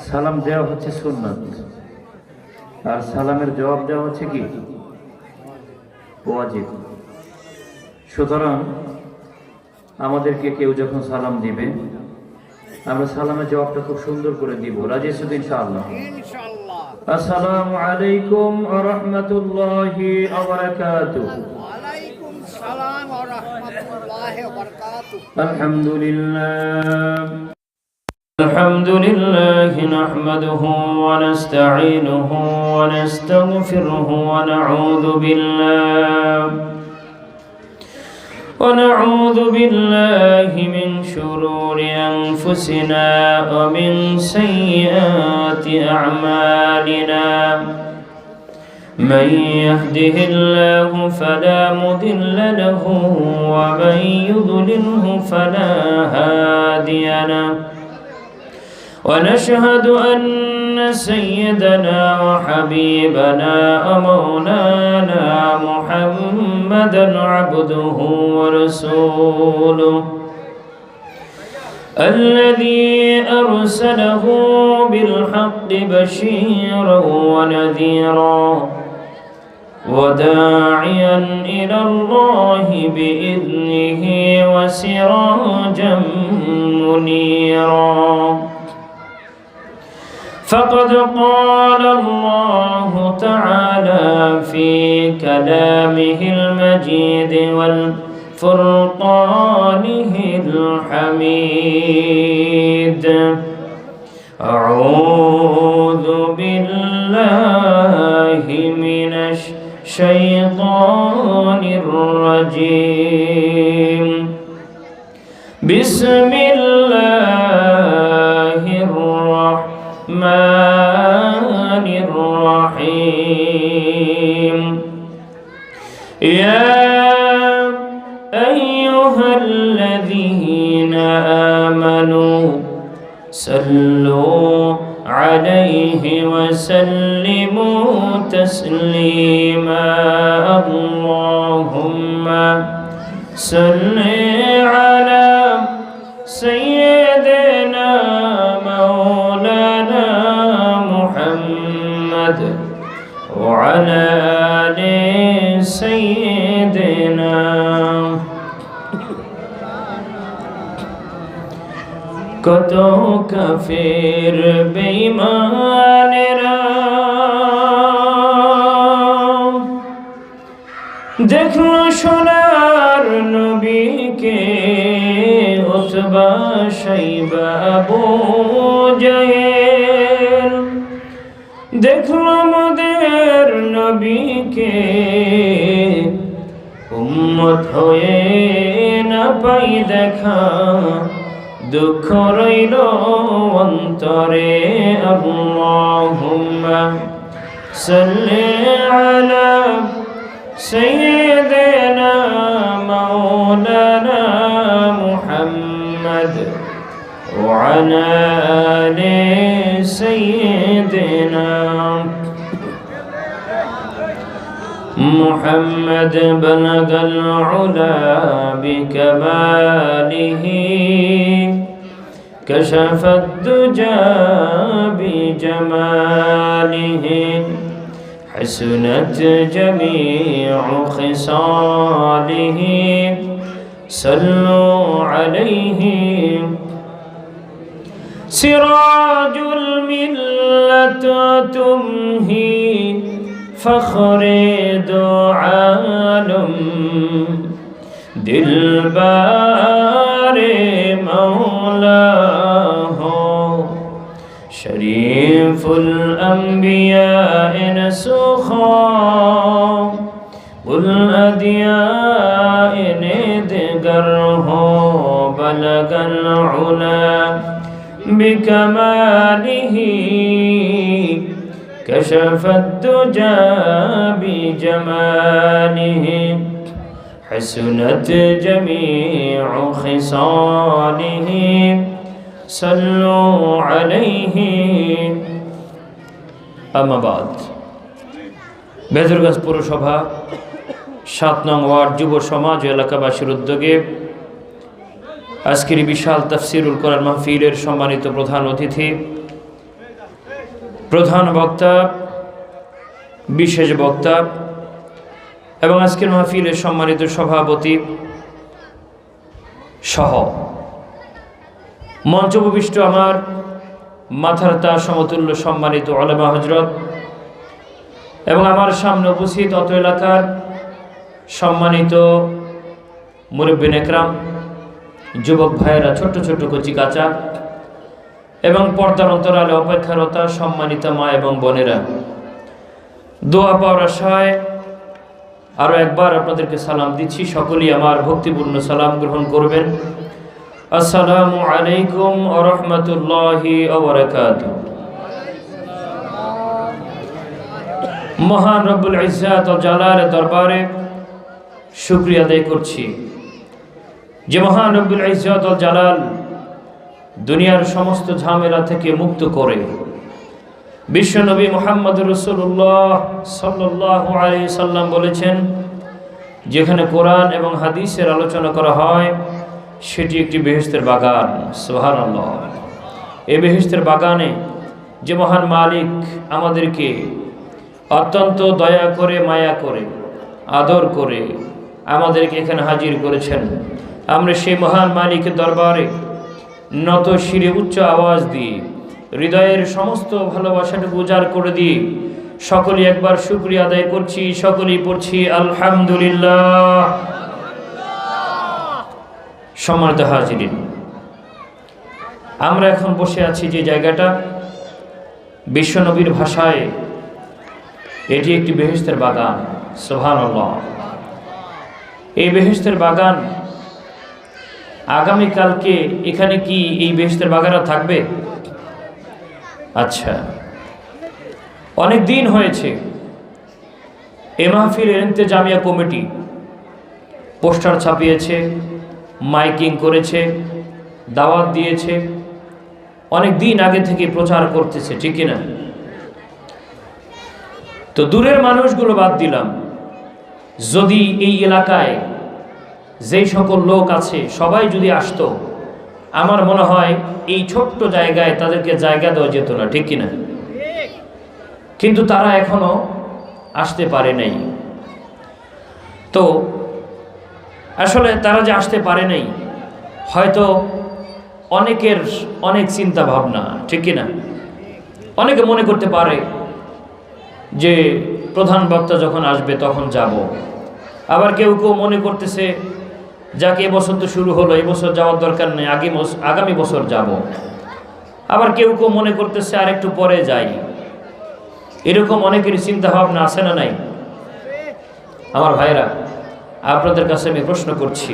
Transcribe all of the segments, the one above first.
সালাম দেওয়া হচ্ছে সুন্নাত, আর সালামের জবাব দেওয়া হচ্ছে কি ওয়াজিব। সুতরাং আমাদেরকে কেউ যখন সালাম দিবে আমরা সালামের জবাবটা খুব সুন্দর করে দিব। রাজি আছো তো ইনশাআল্লাহ? আসসালামু আলাইকুম ওয়া রাহমাতুল্লাহি ওয়া বারাকাতুহু। ওয়ালাইকুম সালাম ওয়া রাহমাতুল্লাহি ওয়া বারাকাতুহু। আলহামদুলিল্লাহ الحمد لله نحمده ونستعينه ونستغفره ونعوذ بالله من شرور أنفسنا ومن سيئات أعمالنا. من يهده الله فلا مضل له ومن يضلله فلا هادي له. ونشهد أن سيدنا وحبيبنا ومولانا محمدا عبده ورسوله الذي أرسله بالحق بشيرا ونذيرا وداعيا إلى الله بإذنه وسراجا منيرا. فقد قال الله تعالى في كلامه المجيد والفرقانه الحميد: أعوذ بالله من الشيطان الرجيم. بسم الله الرحمن الرحيم. يا أيها الذين آمنوا صلوا عليه وسلموا تسليما. اللهم صل على سيدنا مولانا محمد وعلى آل سيدنا. কত কাফির বেঈমানেরা দেখলো সোনার নবীকে, উতবা শাইবা আবু জাহেল দেখলো মোদের নবীকে, উম্মত হয়ে না পাই দেখা, দুঃখ রইল অন্তরে। আল্লাহুম্মা সাল্লি আলা সাইয়্যিদিনা মাওলানা মুহাম্মদ ওয়া আলা আলি সাইয়্যিদিনা محمد. بلغ العلا بكماله كشف الدجى بجماله حسنت جميع خصاله. صلوا عليه. سراج الملة تمهي فخر دو عالم دلبار مولا ہو. شریف الانبیاء نسخا والادیاء ندگر ہو. بلغ العلا بکمالہ كشف الدجى بجماله حسنت جميع خصاله. صلوا عليه. أما بعد. বেদরগাছ পৌরসভা 7 নং ওয়ার্ড যুব সমাজ এলাকাবাসীর উদ্যোগে আজকের এই বিশাল তাফসিরুল কোরআন মাহফিলের সম্মানিত প্রধান অতিথি, প্রধান বক্তা, বিশেষ বক্তা এবং আজকের মাহফিলের সম্মানিত সভাপতি সহ মঞ্চ উপবিষ্ট আমার মাথার তার সমতুল্য সম্মানিত উলামা হযরত এবং আমার সামনে উপস্থিত অত এলাকার সম্মানিত মুরব্বিন একরাম, যুবক ভাইয়েরা, ছোট্ট ছোট্ট কচি কাঁচা এবং পর্দার অন্তরালে অপেক্ষারতা সম্মানিত মা এবং বোনেরা, দোয়া পাওয়ার আশায় আরও একবার আপনাদেরকে সালাম দিচ্ছি। সকলেই আমার ভক্তিপূর্ণ সালাম গ্রহণ করবেন। আসসালামু আলাইকুম ওয়া রাহমাতুল্লাহি ওয়া বারাকাতুহু। মহান রব্বুল ইজ্জাত ওয়াল জালালের দরবারে শুকরিয়া আদায় করছি যে মহান রব্বুল ইজ্জাত ওয়াল জালাল দুনিয়ার সমস্ত ঝামেলা থেকে মুক্ত করে বিশ্বনবী মুহাম্মদুর রাসূলুল্লাহ সাল্লাল্লাহু আলাইহি সাল্লাম বলেছেন, যেখানে কোরআন এবং হাদিসের আলোচনা করা হয় সেটি একটি বেহেশতের বাগান। সুবহানাল্লাহ। এই বেহেশতের বাগানে যে মহান মালিক আমাদেরকে অত্যন্ত দয়া করে, মায়া করে, আদর করে আমাদেরকে এখানে হাজির করেছেন, আমরা সেই মহান মালিকের দরবারে নত শিরে উচ্চ আওয়াজ দিয়ে হৃদয়ের সমস্ত ভালোবাসাটুকু উজাড় করে দিয়ে সকলেই একবার শুকরিয়া আদায় করছি, সকলেই পড়ছি আলহামদুলিল্লাহ। সম্মানিত হাজিরিন, আমরা এখন বসে আছি যে জায়গাটা, বিশ্বনবীর ভাষায় এটি একটি বেহেশতের বাগান। সুবহানাল্লাহ। এই বেহেশতের বাগান আগামীকালকে এখানে কি এই বেহেশতের বাগানটা থাকবে? আচ্ছা, অনেক দিন হয়েছে এ মাহফিলের ইন্তেজামিয়া কমিটি পোস্টার ছাপিয়েছে, মাইকিং করেছে, দাওয়াত দিয়েছে, অনেক দিন আগে থেকে প্রচার করতেছে, ঠিক কিনা? তো দূরের মানুষগুলো বাদ দিলাম, যদি এই এলাকায় যেই সকল লোক আছে সবাই যদি আসতো, আমার মনে হয় এই ছোট্ট জায়গায় তাদেরকে জায়গা দেওয়া যেত না, ঠিক কিনা? কিন্তু তারা এখনো আসতে পারে নাই। তো আসলে তারা যে আসতে পারে নাই, হয়তো অনেকের অনেক চিন্তা ভাবনা, ঠিক কিনা? অনেকে মনে করতে পারে যে প্রধান বক্তা যখন আসবে তখন যাব। আবার কেউ কেউ মনে করতেছে যাকে এবছর তো শুরু হলো, এবছর যাওয়ার দরকার নেই, আগামী বছর যাব। আবার কেউ কেউ মনে করতেছে আর একটু পরে যাই। এরকম অনেকের চিন্তা ভাবনা আছে না নাই? আমার ভাইরা, আপনাদের কাছে আমি প্রশ্ন করছি,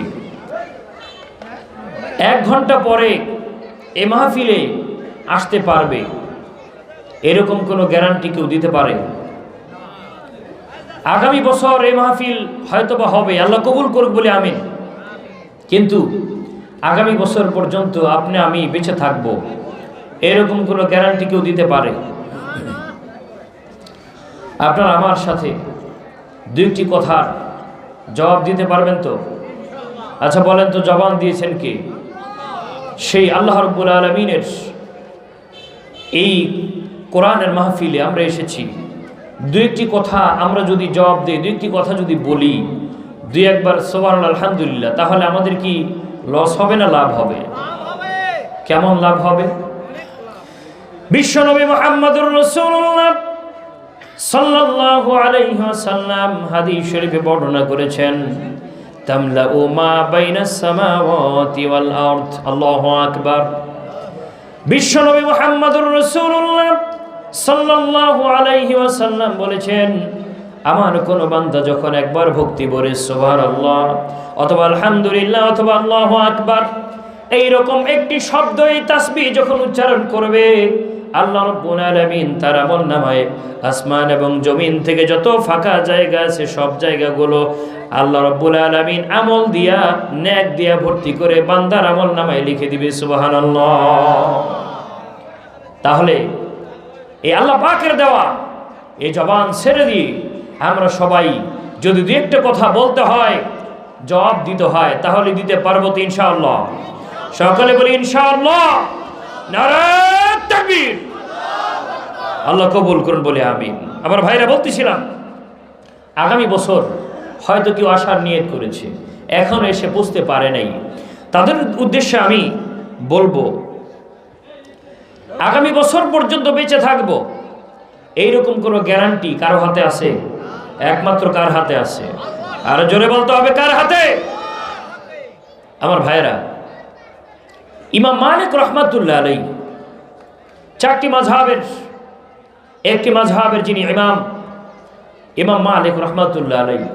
1 ঘন্টা পরে এ মাহফিলে আসতে পারবে এরকম কোনো গ্যারান্টি কেউ দিতে পারে? আগামী বছর এই মাহফিল হয়তোবা হবে, আল্লাহ কবুল করুক বলে আমিন, কিন্তু আগামী বছর পর্যন্ত আপনি আমি বেঁচে থাকব এরকম কোনো গ্যারান্টি কেউ দিতে পারে? আপনারা আমার সাথে 2টি কথার জবাব দিতে পারবেন তো? আচ্ছা বলেন তো, জবান দিয়েছেন কে? সেই আল্লাহ রাব্বুল আলামিনের এই কোরআনের মাহফিলে আমরা এসেছি। 2-1টি কথা আমরা যদি জবাব দিই, 2-1টি কথা যদি বলি, 2-1বার সুবহানাল্লাহ আলহামদুলিল্লাহ, তাহলে আমাদের কি লস হবে না লাভ হবে? কেমন লাভ হবে? বিশ্বনবী মুহাম্মদুর রাসূলুল্লাহ সাল্লাল্লাহু আলাইহি ওয়াসাল্লাম হাদিস শরীফে বর্ণনা করেছেন, তামলাউ মা বাইনাস সামাওয়াতি ওয়াল আরদ। আল্লাহু আকবার। বিশ্বনবী মুহাম্মদুর রাসূলুল্লাহ সাল্লাল্লাহু আলাইহি ওয়াসাল্লাম বলেছেন, আমার কোন বান্দা যখন একবার ভক্তি বলে সুবহানাল্লাহ অথবা আলহামদুলিল্লাহ অথবা আল্লাহু আকবার এইরকম একটি শব্দ, এই তাসবিহ যখন উচ্চারণ করবে, আল্লাহ রাব্বুল আলামিন তার আমলনামায় আসমান এবং জমিন থেকে যত ফাঁকা জায়গা আছে সব জায়গাগুলো আল্লাহ রাব্বুল আলামিন আমল দিয়া, নেক দিয়া ভর্তি করে বান্দার আমলনামায় লিখে দিবে। সুবহানাল্লাহ। তাহলে এই আল্লাহ পাকের দেওয়া এই জবান ছেড়ে দিয়ে আমরা সবাই যদি 2-1টা কথা বলতে হয়, জবাব দিতে হয়, তাহলে দিতে পারবো তো ইনশাআল্লাহ? সকলে বলি ইনশাআল্লাহ। নারায়ে তাকবীর। আল্লাহ কবুল করুন বলে আমিন। আমার ভাইরা বলতেছিলাম, আগামী বছর হয়তো কেউ আসার নিয়ত করেছে, এখনো এসে বুঝতে পারে নাই, তাদের উদ্দেশ্যে আমি বলবো, আগামী বছর পর্যন্ত বেঁচে থাকবো এইরকম কোনো গ্যারান্টি কারো হাতে আছে? একমাত্র কার হাতে আছে? আর জোরে বলতে হবে, কার হাতে? আমার ভাইরা, ইমাম মালিক রহমাতুল্লাহ আলাইহি চারটি মাযহাবের একটি মাযহাবের যিনি ইমাম মালিক রহমাতুল্লাহ আলাইহি,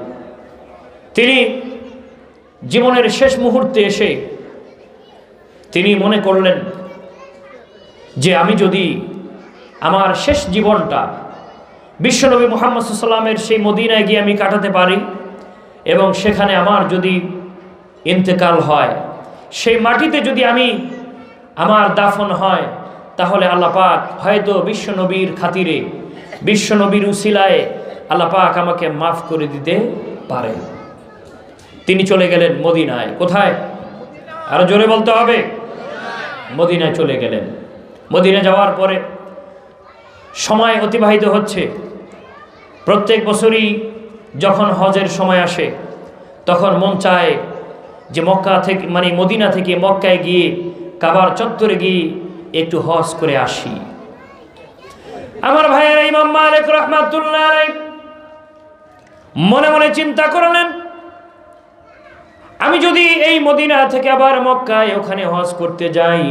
তিনি জীবনের শেষ মুহূর্তে এসে তিনি মনে করলেন যে আমি যদি আমার শেষ জীবনটা বিশ্বনবী মুহাম্মদ সাল্লাল্লাহু আলাইহি ওয়াসাল্লামের সেই মদিনায় গিয়ে আমি কাটাতে পারি এবং সেখানে আমার যদি ইন্তেকাল হয়, সেই মাটিতে যদি আমার দাফন হয়, তাহলে আল্লাহ পাক হয়তো বিশ্বনবীর খাতিরে, বিশ্বনবীর উসিলায় আল্লাহ পাক আমাকে মাফ করে দিতে পারে। তিনি চলে গেলেন মদিনায়। কোথায়? আরো জোরে বলতে হবে, মদিনায় চলে গেলেন। মদিনা যাওয়ার পরে সময় অতিবাহিত হচ্ছে। প্রত্যেক বছরই যখন হজের সময় আসে তখন মন চায় যে মক্কা থেকে মদিনা থেকে মক্কায় গিয়ে কাবার চত্বরে গিয়ে একটু হজ করে আসি। আমার ভাইয়েরা, ইমাম মালিক রাহমাতুল্লাহ আলাইহি মনে মনে চিন্তা করলেন, আমি যদি এই মদিনা থেকে আবার মক্কায় ওখানে হজ করতে যাই,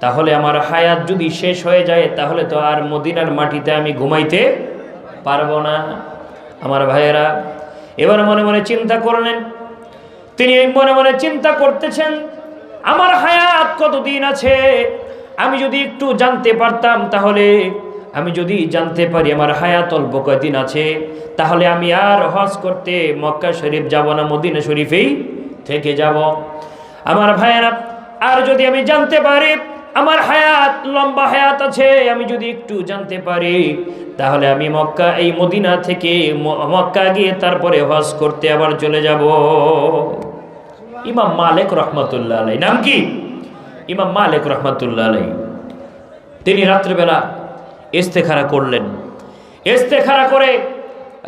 তাহলে আমার হায়াত যদি শেষ হয়ে যায়, তাহলে তো আর মদিনার মাটিতে আমি ঘুমাইতে পারবো না। আমার ভাইয়েরা এবার মনে মনে চিন্তা করলেন। তিনি মনে মনে চিন্তা করতেছেন, আমার হায়াত কতদিন আছে? আমি যদি একটু জানতে পারতাম, তাহলে আমি যদি জানতে পারি আমার হায়াত অল্প কয়দিন আছে, তাহলে আমি আর হজ করতে মক্কা শরীফ যাব না, মদিনা শরীফেই থেকে যাব। আমার ভাইয়েরা, আর যদি আমি জানতে পারি আমার হায়াত লম্বা হায়াত আছে, আমি যদি একটু জানতে পারি, তাহলে আমি এই মদিনা থেকে মক্কা গিয়ে তারপরে হজ করতে আবার চলে যাব। ইমাম মালিক রহমাতুল্লাহ আলাইহি, নাম কি? ইমাম মালিক রহমাতুল্লাহ আলাইহি, তিনি রাত্রিবেলা ইস্তেখারা করলেন। ইস্তেখারা করে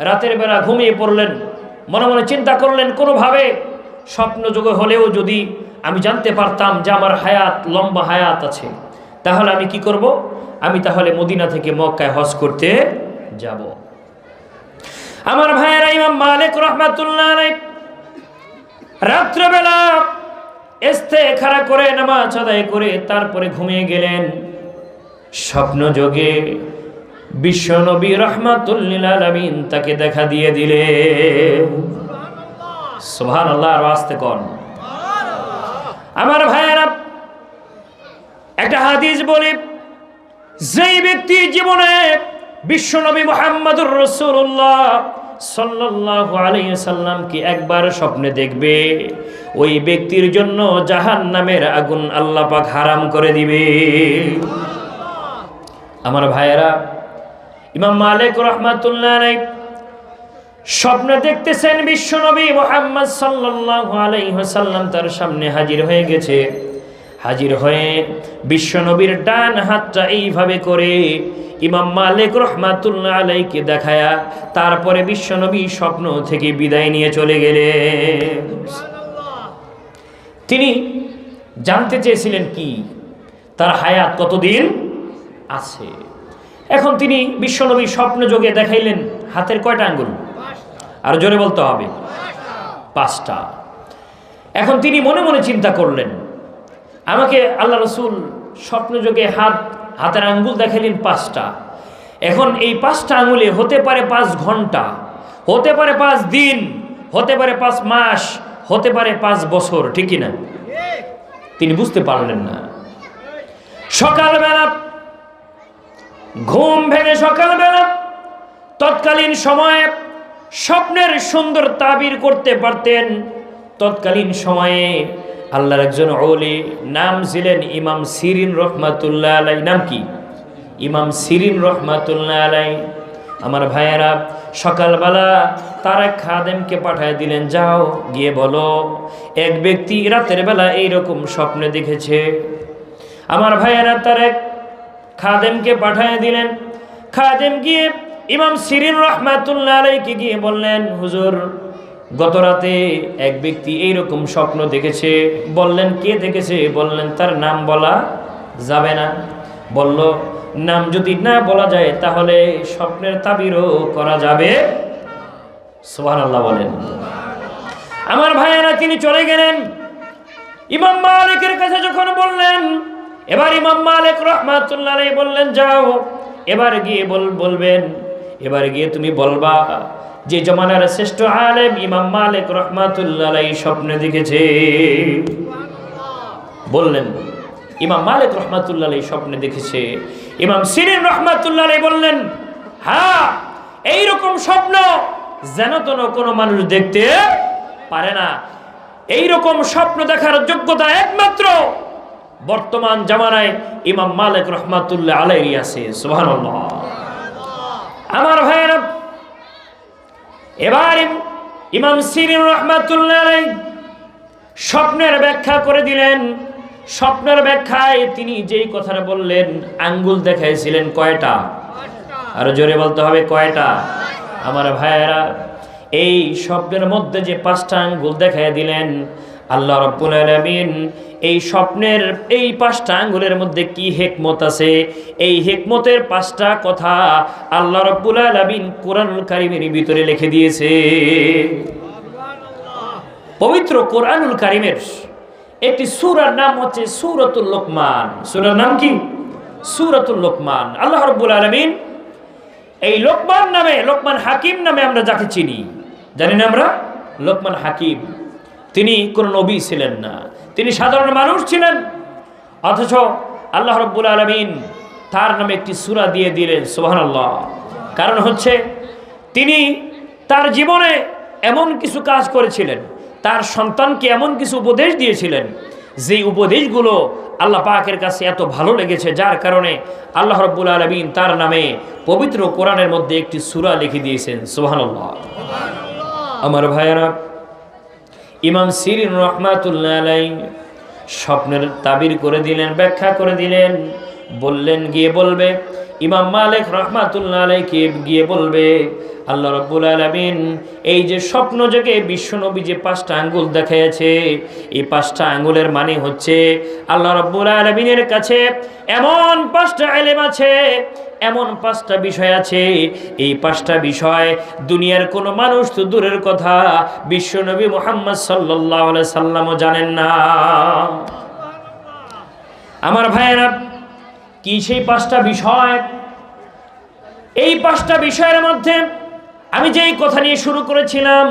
রাতের বেলা ঘুমিয়ে পড়লেন। মনে মনে চিন্তা করলেন, কোনোভাবে স্বপ্ন যোগে হলেও যদি আমি জানতে পারতাম যে আমার হায়াত লম্বা হায়াত আছে, তাহলে আমি কি করব? আমি তাহলে মদিনা থেকে মক্কায় হজ করতে যাব। আমার ভাইয়েরা, ইমাম মালিক রাহমাতুল্লাহ আলাইহি রাত্রিবেলা ইস্তেখারা করে নামাজ আদায় করে তারপরে ঘুমিয়ে গেলেন। স্বপ্ন যোগে বিশ্বনবী রাহমাতুল লিল আলামিন তাকে দেখা দিয়ে দিলেন। সুবহানাল্লাহ। আর আস্তে কোন। আমার ভাইয়েরা, একটা হাদিস বলি, যেই ব্যক্তি জীবনে বিশ্বনবী মুহাম্মদুর রাসূলুল্লাহ সাল্লাল্লাহু আলাইহি সাল্লামকে একবার স্বপ্নে দেখবে, ওই ব্যক্তির জন্য জাহান্নামের আগুন আল্লাহ পাক হারাম করে দিবে। আমার ভাইয়েরা, ইমাম মালিক রাহমাতুল্লাহ আলাইহি স্বপ্ন দেখতেছেন বিশ্বনবী মুহাম্মদ সাল্লাল্লাহু আলাইহি ওয়াসাল্লাম তার সামনে হাজির হয়ে গেছে। হাজির হয়ে বিশ্বনবীর ডান হাতটা এইভাবে করে ইমাম মালিক রাহমাতুল্লাহ আলাইহিকে দেখায়া তারপরে বিশ্বনবী স্বপ্ন থেকে বিদায় নিয়ে চলে গেলেন। তিনি জানতে চেয়েছিলেন কি তার হায়াত কতদিন আছে। এখন তিনি বিশ্বনবী স্বপ্ন যোগে দেখাইলেন হাতের কয়টা আঙ্গুল? আর জোরে বলতে হবে, 5টা। এখন তিনি মনে মনে চিন্তা করলেন, আমাকে আল্লাহ রসুল স্বপ্ন যোগে হাতের আঙ্গুল দেখাইলেন 5টা। এখন এই 5টা আঙ্গুলে হতে পারে 5 ঘন্টা, হতে পারে 5 দিন, হতে পারে 5 মাস, হতে পারে 5 বছর, ঠিক কিনা? তিনি বুঝতে পারলেন না। সকালবেলা ঘুম ভেঙে সকালবেলা তৎকালীন সময়ে স্বপ্নের সুন্দর তাবির করতে পারতেন। তৎকালীন সময়ে আল্লাহর একজন ওলি, নাম ছিলেন ইমাম সিরিন রহমাতুল্লাহ আলাইহি। নাম কি? ইমাম সিরিন রহমাতুল্লাহ আলাইহি। আমার ভাইয়েরা, সকালবেলা তার এক খাদেমকে পাঠিয়ে দিলেন, যাও গিয়ে বলো এক ব্যক্তি রাতের বেলা এইরকম স্বপ্নে দেখেছে। আমার ভাইয়েরা, তার এক খাদেমকে পাঠিয়ে দিলেন। খাদেম গিয়ে ইমাম সিরিন রহমাতুল্লাহ আলাইহি গিয়ে বললেন, হুজুর গত রাতে এক ব্যক্তি এইরকম স্বপ্ন দেখেছে। বললেন, কে দেখেছে? বললেন, তার নাম বলা যাবে না। বলল, নাম যদি না বলা যায় তাহলে স্বপ্নের তাবিরও করা যাবে। সুবহানাল্লাহ বলেন। আমার ভাইয়েরা, তিনি চলে গেলেন। ইমাম মালিকের কাছে যখন বললেন, এবার ইমাম মালিক রহমাতুল্লাহ আলাইহি বললেন, যাও এবার গিয়ে বলবেন, এবার গিয়ে তুমি বলবা যে জমানার শ্রেষ্ঠ আলেম ইমাম মালিক রহমাতুল্লাহ আলাইহি স্বপ্নে দেখেছে। বললেন, ইমাম মালিক রহমাতুল্লাহ আলাইহি স্বপ্নে দেখেছে। ইমাম সিরিন রহমাতুল্লাহ আলাইহি বললেন, হ্যাঁ, এইরকম স্বপ্ন যেন তেন কোনো মানুষ দেখতে পারে না। এইরকম স্বপ্ন দেখার যোগ্যতা একমাত্র বর্তমান জামানায় ইমাম মালিক রহমাতুল্লাহ আলাইহি আছে। সুবহানাল্লাহ। আমার ভাইয়েরা, এবার ইমাম সিরিন রহমাতুল্লাহ আলাইহি স্বপ্নের ব্যাখ্যা করে দিলেন। স্বপ্নের ব্যাখ্যায় তিনি যেই কথাটা বললেন, আঙ্গুল দেখাইছিলেন কয়টা? আরো জোরে বলতে হবে, কয়টা? আমার ভাইয়েরা, এই স্বপ্নের মধ্যে যে 5টা আঙ্গুল দেখাই দিলেন, আল্লাহ রাব্বুল আলামিন এই স্বপ্নের এই 5টা আঙ্গুলের মধ্যে কি হিকমত আছে, এই হিকমতের 5টা কথা আল্লাহ রাব্বুল আলামিন কোরআনুল কারীমের ভিতরে লিখে দিয়েছে। পবিত্র কোরআনুল কারীমের একটি সূরার নাম হচ্ছে সূরাতুল লোকমান। সূরার নাম কি? সূরাতুল লোকমান। আল্লাহ রাব্বুল আলামিন এই লোকমান নামে, লোকমান হাকিম নামে আমরা যাকে চিনি, জানি না আমরা? লোকমান হাকিম, তিনি কোনো নবী ছিলেন না, তিনি সাধারণ মানুষ ছিলেন। অথচ আল্লাহ রাব্বুল আলামিন তার নামে একটি সূরা দিয়ে দিলেন। সুবহানাল্লাহ। কারণ হচ্ছে তিনি তার জীবনে এমন কিছু কাজ করেছিলেন, তার সন্তানকে এমন কিছু উপদেশ দিয়েছিলেন, যেই উপদেশগুলো আল্লাহ পাকের কাছে এত ভালো লেগেছে, যার কারণে আল্লাহ রাব্বুল আলামিন তার নামে পবিত্র কোরআনের মধ্যে একটি সূরা লিখে দিয়েছেন। সুবহানাল্লাহ। আমার ভাইয়েরা, ইমাম সিরিন রহমাতুল্লাহ আলাইহি স্বপ্নের তাবির করে দিলেন, ব্যাখ্যা করে দিলেন। বললেন, গিয়ে বলবে, ইমাম মালিক রহমাতুল্লাহ আলাইহি গিয়ে বলবে, আল্লাহ রাব্বুল আলামিন এই যে স্বপ্ন যোগে বিশ্বনবী যে 5টা আঙ্গুল দেখিয়েছে, এই 5টা আঙ্গুলের মানে হচ্ছে আল্লাহ রাব্বুল আলামিনের কাছে এমন 5টা ইলম আছে, এমন 5টা বিষয় আছে, এই 5টা বিষয় দুনিয়ার কোনো মানুষ তো দূরের কথা, বিশ্বনবী মুহাম্মদ সাল্লাল্লাহু আলাইহি সাল্লামও জানেন না। আমার ভাইয়েরা, কি সেই 5টা বিষয়? এই 5টা বিষয়ের মধ্যে আমি যেই কথা নিয়ে শুরু করেছিলাম,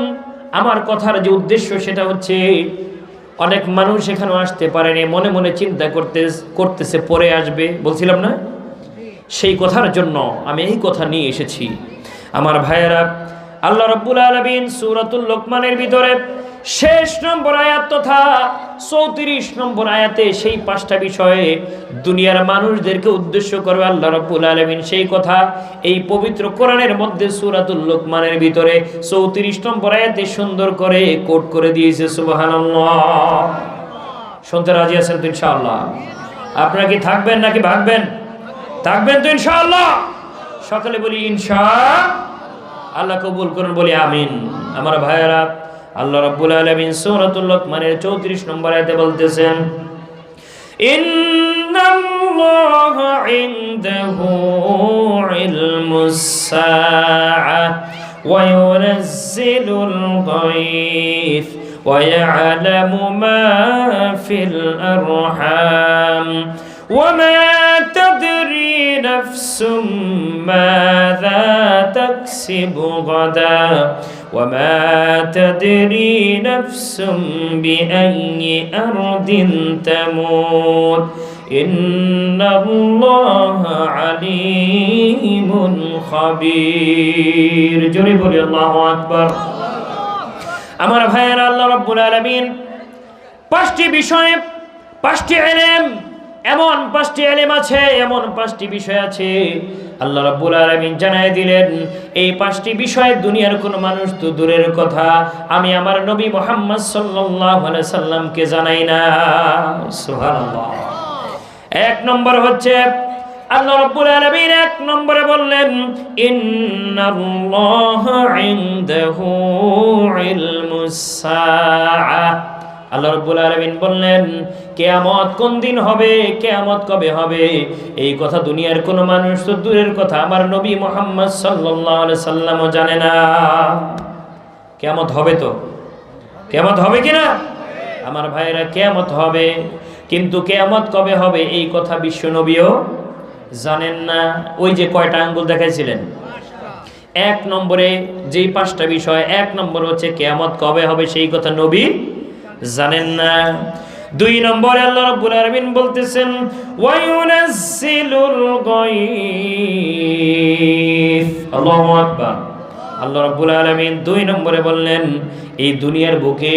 আমার কথার যে উদ্দেশ্য সেটা হচ্ছে, অনেক মানুষ এখানে আসতে পারেনি, মনে মনে চিন্তা করতেছে পরে আসবে, বলছিলাম না? সেই কথার জন্য আমি এই কথা নিয়ে এসেছি। আমার ভাইয়েরা, আল্লাহ রাব্বুল আলামিন সূরাতুল লোকমানের ভিতরে শেষ নম্বর আয়াত তথা 34 নম্বর আয়াতে সেই 5টা বিষয়ে দুনিয়ার মানুষদেরকে উদ্দেশ্য করে আল্লাহ রাব্বুল আলামিন সেই কথা এই পবিত্র কোরআনের মধ্যে সূরাতুল লোকমানের ভিতরে 34 নম্বর আয়াতে সুন্দর করে কোট করে দিয়েছে। সুবহানাল্লাহ। শুনতে রাজি আছেন তো ইনশাআল্লাহ? আপনারা কি থাকবেন নাকি ভাগবেন? থাকবেন তো ইনশাআল্লাহ? সকলে বলি ইনশাআল্লাহ। আল্লাহ কবুল করুন, বলি আমিন। আমার ভাইয়েরা, আল্লাহ রাব্বুল আলামিন সূরাতুল লোকমানের 34 নম্বর আয়াতে বলতেছেন, ইন্নাল্লাহা ইনদাহু ইলমুস সাআ ওয়া ইউনাজ্জিলুল গায়থ ওয়া ইয়ালামু মা ফিল আরহাম ওয়া মা তাদরি নাফসুম মাযা তাকসিবু গাদা وما تدري نفس بأي أرض تموت إن الله عليم خبير جرب الله أكبر আমার ভাইয়েরা, আল্লাহ রাব্বুল আলামিন 5টি বিষয়ে 5টি ইলম, এমন 5টি ইলম আছে, এমন 5টি বিষয় আছে আল্লাহ রাব্বুল আলামিন জানায় দিলেন এই 5টি বিষয় দুনিয়ার কোনো মানুষ তো দূরের কথা, আমি আমার নবী মুহাম্মদ সাল্লাল্লাহু আলাইহি সাল্লামকে জানাই না। সুবহানাল্লাহ। 1 নম্বর হচ্ছে আল্লাহ রাব্বুল আলামিন 1 নম্বরে বললেন ইন্নাল্লাহা ইনদাহু ইলমুস সাআ। আল্লাহ রাব্বুল আলামিন বললেন কিয়ামত কোন দিন হবে, কিয়ামত কবে হবে, এই কথা দুনিয়ার কোনো মানুষ তো দূরের কথা আমার নবী মুহাম্মদ সাল্লাল্লাহু আলাইহি সাল্লামও জানে না। কিয়ামত হবে তো, কিয়ামত হবে কি না আমার ভাইরা? কিয়ামত হবে, কিন্তু কিয়ামত কবে হবে এই কথা বিশ্ব নবীও জানেন না। ওই যে কয়টা আঙ্গুল দেখাইছিলেন, 1 নম্বরে যেই 5টা বিষয়, 1 নম্বর হচ্ছে কিয়ামত কবে হবে সেই কথা নবী জানেন না। 2 নম্বরে আল্লাহ রাব্বুল আলামিন বলতেছেন ওয়া ইউনাজ্জিলুল গায়ব। আল্লাহু আকবার। আল্লাহ রাব্বুল আলামিন 2 নম্বরে বললেন এই দুনিয়ার বুকে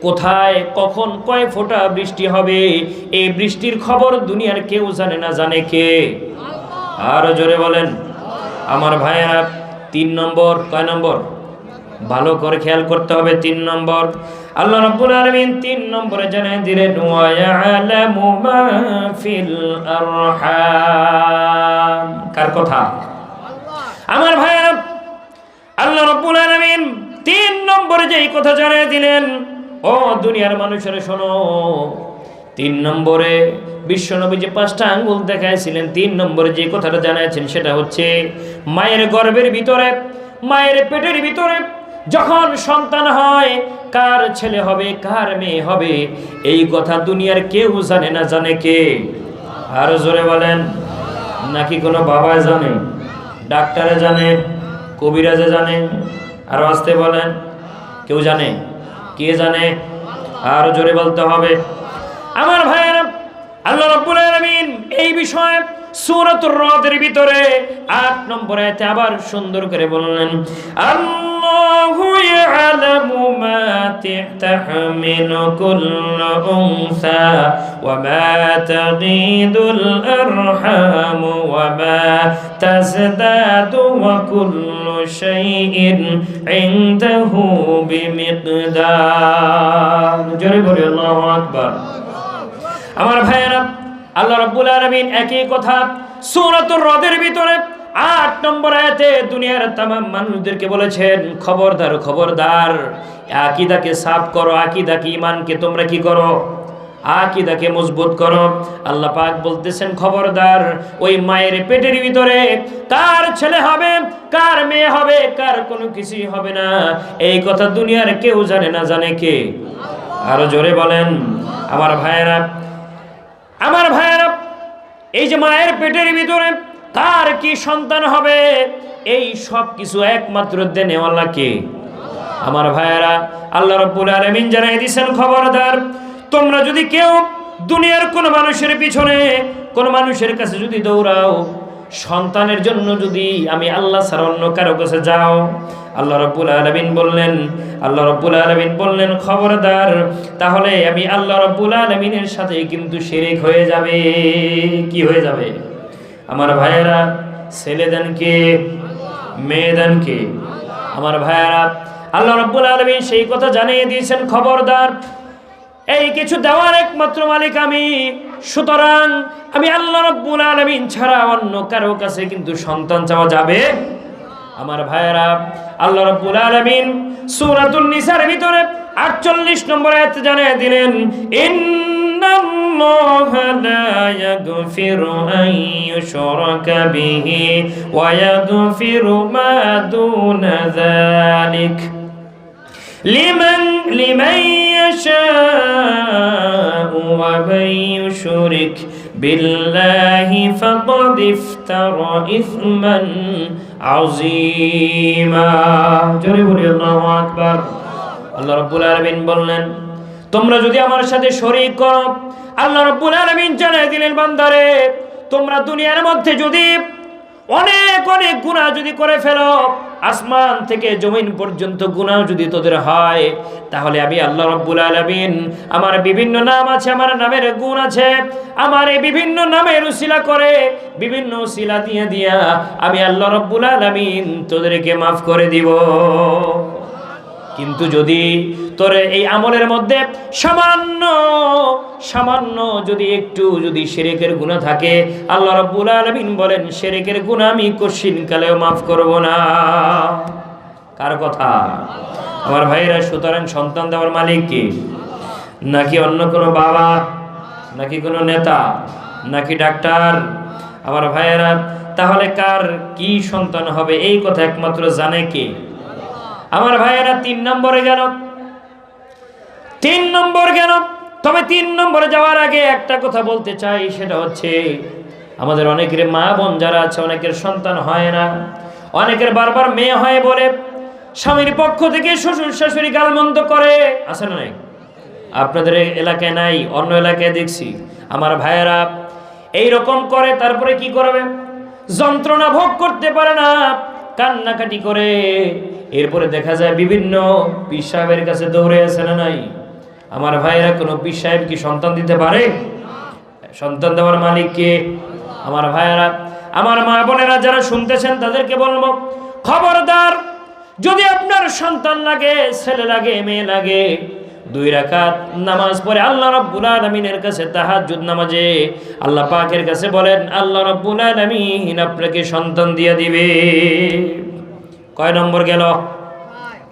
কোথায় কখন কয় ফোঁটা বৃষ্টি হবে এই বৃষ্টির খবর দুনিয়ার কেউ জানে না, জানে কে? আরো জোরে বলেন আমার ভাইয়েরা। 3 নম্বর, কয় নম্বর? ভালো করে খেয়াল করতে হবে। 3 নম্বর আল্লাহ রাব্বুল আলামিন 3 নম্বরে জানায় দিলেন ওয়া ইয়ালামু মা ফিল আরহাম। কার কথা? আমার ভাইয়েরা, আল্লাহ রাব্বুল আলামিন 3 নম্বরে যেই কথা জানায় দিলেন, ও দুনিয়ার মানুষেরা শোনো, 3 নম্বরে বিশ্বনবী যে 5টা আঙ্গুল দেখাইছিলেন, 3 নম্বরে যে কথাটা জানাইছেন সেটা হচ্ছে মায়ের গর্ভের ভিতরে, মায়ের পেটের ভিতরে যখন সন্তান হয়, কার ছেলে হবে কার মেয়ে হবে এই কথা দুনিয়ার কেউ জানে না, জানে কে? আরো জোরে বলেন। নাকি কোনো বাবা জানে, ডাক্তারে জানে, কবিরাজে জানে? আরো আস্তে বলেন, কেউ জানে? কে জানে? আরো জোরে বলতে হবে আমার ভাইয়েরা। আল্লাহ রাব্বুল আলামিন এই বিষয়ে সূরাতুর রাদের ভিতরে 8 নম্বর আয়াতে আবার সুন্দর করে বললেন আল্লাহু ইয়ালামু মা তাহমিলু কুল্লু উনসা ওয়া মা তাগীদুল আরহাম ওয়া মা তাজদাদু ওয়া কুল্লু শাইইন ইনদাহু বিমিকদার। জোরে বলি আল্লাহু আকবার। আমার ভাইয়েরা, আল্লাহ রাব্বুল আলামিন একই কথা সূরাতুর রাদের ভিতরে 8 নম্বর আয়াতে দুনিয়ার तमाम মানুষদেরকে বলেছেন খবরদার, খবরদার, আকীদাকে সাফ করো, আকীদাকে ঈমানকে তোমরা কি করো? আকীদাকে মজবুত করো। আল্লাহ পাক বলতেছেন খবরদার, ওই মায়ের পেটের ভিতরে কার ছেলে হবে কার মেয়ে হবে কার কোনো কিছুই হবে না এই কথা দুনিয়ার কেউ জানে না, জানে কে? আরো জোরে বলেন আমার ভাইয়েরা। আমার ভাইয়েরা, এই যে মায়ের পেটের ভিতরে কার কি সন্তান হবে এই সব কিছু একমাত্র দেনেওয়ালা কে? আমার ভাইয়েরা, আল্লাহ রাব্বুল আলামিন জানাই দিয়েছেন খবরদার, তোমরা যদি কেউ দুনিয়ার কোন মানুষের পিছনে কোন মানুষের কাছে যদি দৌড়াও, সন্তানের জন্য যদি আমি আল্লাহ ছাড়া অন্য কারো কাছে যাও, আল্লাহ রাব্বুল আলামিন বললেন খবরদার, তাহলে আমি আল্লাহ রাব্বুল আলামিনের সাথে কিন্তু শিরক হয়ে যাবে। কি হয়ে যাবে? আমার ভাইয়েরা, ছেলে দেন কে, মেয়ে দেন কে? আমার ভাইয়েরা, আল্লাহ রাব্বুল আলামিন সেই কথা জানিয়ে দিয়েছেন খবরদার, এই কিছু দেওয়ার একমাত্র মালিক আমি, সুতরাং আমি আল্লাহ রাব্বুল আলামিন ছাড়া অন্য কারো কাছে কিন্তু সন্তান চাওয়া যাবে। আমার ভাইয়েরা, আল্লাহ রাব্বুল আলামিন সূরাতুন নিসার ভিতরে 48 নম্বর আয়াতে জানিয়ে দিলেন ইন্নাল্লাহা লা ইয়াগফিরু আন ইউশরাকা বিহি ওয়া ইয়াগফিরু মা দুনা যালিক লিমান ইয়াশাউ ওয়া মান ইউশরিক বিল্লাহি ফাকাদ ইফতারা ইসমান আযীমা। জোরে বলি আল্লাহু আকবার। আল্লাহ রাব্বুল আলামিন বললেন তোমরা যদি আমার সাথে শরীক করো, আল্লাহ রাব্বুল আলামিন জানিয়ে দিলেন বান্দারে, তোমরা দুনিয়ার মধ্যে যদি অনেক অনেক গুনাহ যদি করে ফেলো, আসমান থেকে জমিন পর্যন্ত গুনাহ যদি তোদের হয়, তাহলে আমি আল্লাহ রাব্বুল আলামিন, আমার বিভিন্ন নাম আছে, আমার নামের গুণ আছে, আমার এই বিভিন্ন নামের উসিলা করে, বিভিন্ন উসিলা দিয়া আমি আল্লাহ রাব্বুল আলামিন তোদেরকে মাফ করে দিব। কিন্তু যদি তোর এই আমলের মধ্যে সামান্য যদি একটু যদি শিরকের গুনাহ থাকে, আল্লাহ রাব্বুল আলামিন বলেন শিরকের গুনাহ আমি কশিন কালেও মাফ করব না। কার কথা? আমার ভাইরা, সুতরাং সন্তান দেওয়ার মালিক কি? নাকি অন্য কোনো বাবা, নাকি কোনো নেতা, নাকি ডাক্তার? আমার ভাইয়েরা, তাহলে কার কি সন্তান হবে এই কথা একমাত্র জানে কে? আমার ভাইয়েরা, 3 নম্বরে গেল। তবে 3 নম্বরে যাওয়ার আগে একটা কথা বলতে চাই, সেটা হচ্ছে আমাদের অনেকের মা বোন যারা আছে, অনেকের সন্তান হয় না, অনেকের বারবার মেয়ে হয় বলে স্বামীর পক্ষ থেকে শ্বশুর শাশুড়ি গালমন্দ করে, আছে না নাই? আপনাদের এলাকায় নাই, অন্য এলাকায় দেখছি। আমার ভাইয়েরা এইরকম করে, তারপরে কি করবে? যন্ত্রণা ভোগ করতে পারে না, কান্নাকাটি করে, এরপরে দেখা যায় বিভিন্ন পীর সাহেবের কাছে দৌড়ে আসে না নাই? আমার ভাইয়েরা, কোনো পীর সাহেব কি সন্তান দিতে পারে? সন্তান দেওয়ার মালিক কে? আমার ভাইয়েরা, আমার মা বোনেরা যারা শুনতেছেন তাদেরকে বলবো, খবরদার, যদি আপনার সন্তান লাগে, ছেলে লাগে, মেয়ে লাগে, 2 রাকাত নামাজ পড়ে আল্লাহ রাব্বুল আলামিনের কাছে তাহাজ্জুদ নামাজে আল্লাহ পাকের কাছে বলেন, আল্লাহ রাব্বুল আলামিন আপনাকে সন্তান দিয়ে দিবে। কয় নম্বর গেল?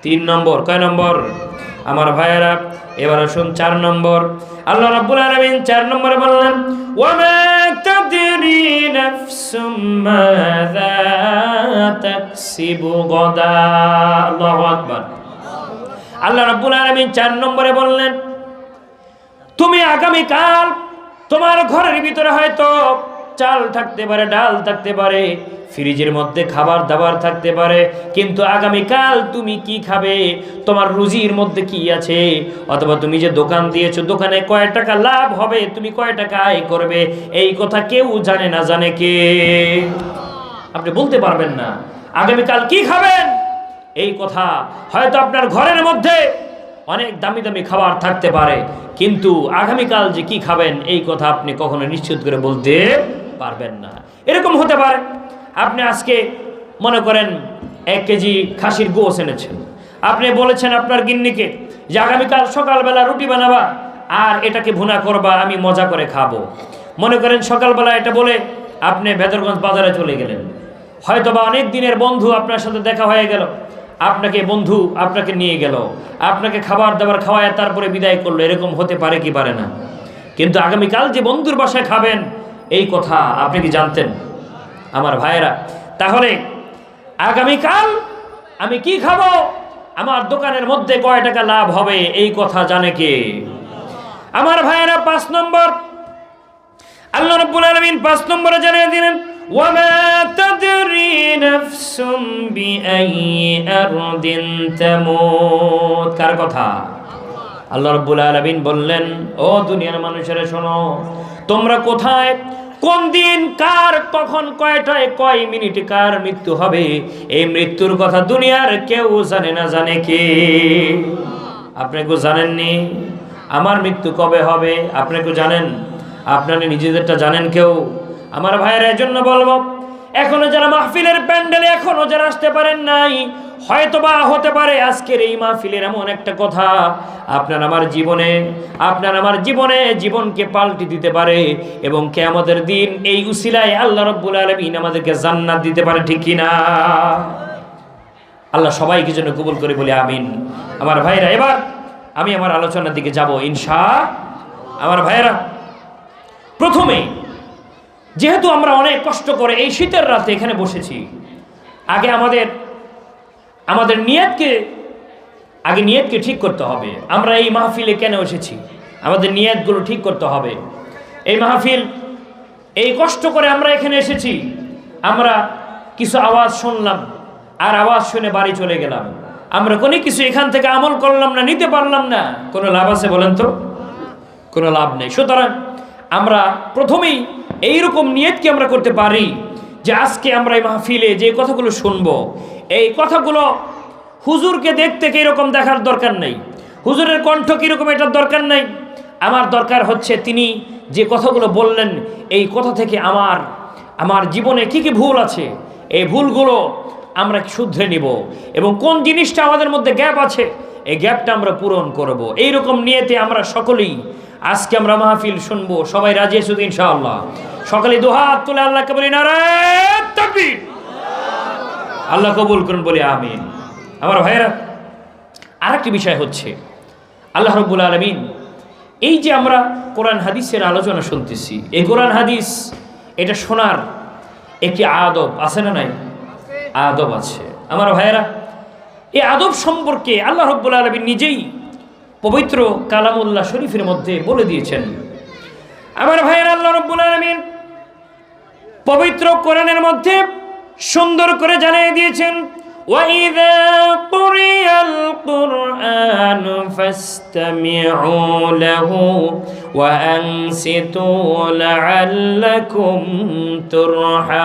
3 নম্বর। কয় নম্বর? আমার ভাইয়েরা, এবার আসুন 4 নম্বর। আল্লাহ রাব্বুল আলামিন 4 নম্বরে বললেন, ওয়ামা তাদরি নাফসুম মাযা তাকসিবু গাদা। আল্লাহু আকবার। আল্লাহ রাব্বুল আলামিন 4 নম্বরে বললেন, তুমি আগামীকাল তোমার ঘরের ভিতরে হয়তো চাল থাকতে পারে, ডাল থাকতে পারে, ফ্রিজের মধ্যে খাবার দাবার থাকতে পারে, কিন্তু আগামীকাল তুমি কি খাবে, তোমার রুজির মধ্যে কি আছে, অথবা তুমি যে দোকান দিয়েছো, দোকানে কয় টাকা লাভ হবে, তুমি কয় টাকা আয় করবে, এই কথা কেউ জানে না। জানে কে? আপনি বলতে পারবেন না আগামীকাল কি খাবেন এই কথা। হয়তো আপনার ঘরের মধ্যে অনেক দামি দামি খাবার থাকতে পারে, কিন্তু আগামীকাল যে কি খাবেন এই কথা আপনি কখনো নিশ্চিত করে বলতে পারবেন না। এরকম হতে পারে, আপনি আজকে মনে করেন 1 কেজি খাসির গোশ এনেছেন, আপনি বলেছেন আপনার গিন্নিকে যে আগামীকাল সকালবেলা রুটি বানাবা আর এটাকে ভুনা করবা, আমি মজা করে খাবো। মনে করেন সকালবেলা এটা বলে আপনি ভেদরগঞ্জ বাজারে চলে গেলেন, হয়তোবা অনেক দিনের বন্ধু আপনার সাথে দেখা হয়ে গেল, আপনাকে নিয়ে গেল, আপনাকে খাবার দাবার খাওয়ায় তারপরে বিদায় করলো। এরকম হতে পারে কি পারে না? কিন্তু আগামীকাল যে বন্ধুর বাসায় খাবেন এই কথা আপনি কি জানতেন? আমার ভাইয়েরা, তাহলে আগামীকাল আমি কি খাবো, আমার দোকানের মধ্যে কয় টাকা লাভ হবে এই কথা জানে কে? আমার ভাইয়েরা, 5 নম্বর আল্লাহ রাব্বুল আলামিন 5 নম্বরে জানিয়ে দিলেন, ওয়ামা তাদরি নাফসুম বিআইয়ি আরদিন তামুত। কার কথা? আল্লাহ রাব্বুল আলামিন বললেন, ও দুনিয়ার মানুষেরা শোনো, তোমরা কোথায়, কোন দিন, কার, কখন, কয়টায়, কয় মিনিটে কার মৃত্যু হবে, এই মৃত্যুর কথা দুনিয়ার কেউ জানে না। জানে কে? আপনি কেউ জানেননি? আমার মৃত্যু কবে হবে আপনি কেউ জানেন? আপনারা নিজেদেরটা জানেন কেউ? আমার ভাইয়ের এজন্য বলবো, এখনো যারা মাহফিলের প্যান্ডেলে এখনো যারা আসতে পারেন নাই, হয়তোবা হতে পারে আজকের এই মাহফিলের এমন একটা কথা আপনার আমার জীবনে জীবনকে পাল্টে দিতে পারে, এবং কিয়ামতের দিন এই উসিলায় আল্লাহ রাব্বুল আলামিন আমাদেরকে জান্নাত দিতে পারে। ঠিক কি না? আল্লাহ সবাইকে যেন কবুল করে বলি আমিন। আমার ভাইরা, এবার আমি আমার আলোচনার দিকে যাব ইনশাআল্লাহ। আমার ভাইরা, প্রথমে যেহেতু আমরা অনেক কষ্ট করে এই শীতের রাতে এখানে বসেছি, আগে আমাদের নিয়তকে ঠিক করতে হবে। আমরা এই মাহফিলে কেন এসেছি, আমাদের নিয়তগুলো ঠিক করতে হবে। এই মাহফিল, এই কষ্ট করে আমরা এখানে এসেছি, আমরা কিছু আওয়াজ শুনলাম আর আওয়াজ শুনে বাড়ি চলে গেলাম, আমরা কোনো কিছু এখান থেকে আমল করলাম না, নিতে পারলাম না, কোনো লাভ আছে বলেন তো? কোনো লাভ নেই। সুতরাং আমরা প্রথমেই এইরকম নিয়ত কি আমরা করতে পারি যে আজকে আমরা এই মাহফিলে যে কথাগুলো শুনবো এই কথাগুলো হুজুরকে দেখতে কিরকম দেখার দরকার নেই, হুজুরের কণ্ঠ কিরকম এটার দরকার নেই। আমার দরকার হচ্ছে তিনি যে কথাগুলো বললেন এই কথা থেকে আমার জীবনে কি কি ভুল আছে, এই ভুলগুলো আমরা শুধরে নিব এবং কোন জিনিসটা আমাদের মধ্যে গ্যাপ আছে এই গ্যাপটা আমরা পূরণ করব। এইরকম নিয়েতে আমরা সকলেই আজকে আমরা মাহফিল শুনবো। সবাই রাজি আছি তো ইনশাআল্লাহ? সকালে দুহাত তুলে আল্লাহকে বলি নারায়ে তাকবীর। আল্লাহ কবুল করুন বলি আমিন। আমার ভাইয়েরা, আরেকটি বিষয় হচ্ছে আল্লাহ রাব্বুল আলামিন এই যে আমরা কোরআন হাদিসের আলোচনা শুনতেছি, এই কোরআন হাদিস এটা শোনার একটি আদব আছে না নাই? আদব আছে। আমার ভাইয়েরা, এই আদব সম্পর্কে আল্লাহ রাব্বুল আলামিন নিজেই পবিত্র কালামুল্লাহ শরীফের মধ্যে বলে দিয়েছেন। আমার ভাইয়েরা, আল্লাহ রাব্বুল আলামিন পবিত্র কোরআনের মধ্যে সুন্দর করে জানিয়ে দিয়েছেন, وَإِذَا قُرِئَ الْقُرْآنُ فَاسْتَمِعُوا لَهُ وَأَنصِتُوا لَعَلَّكُمْ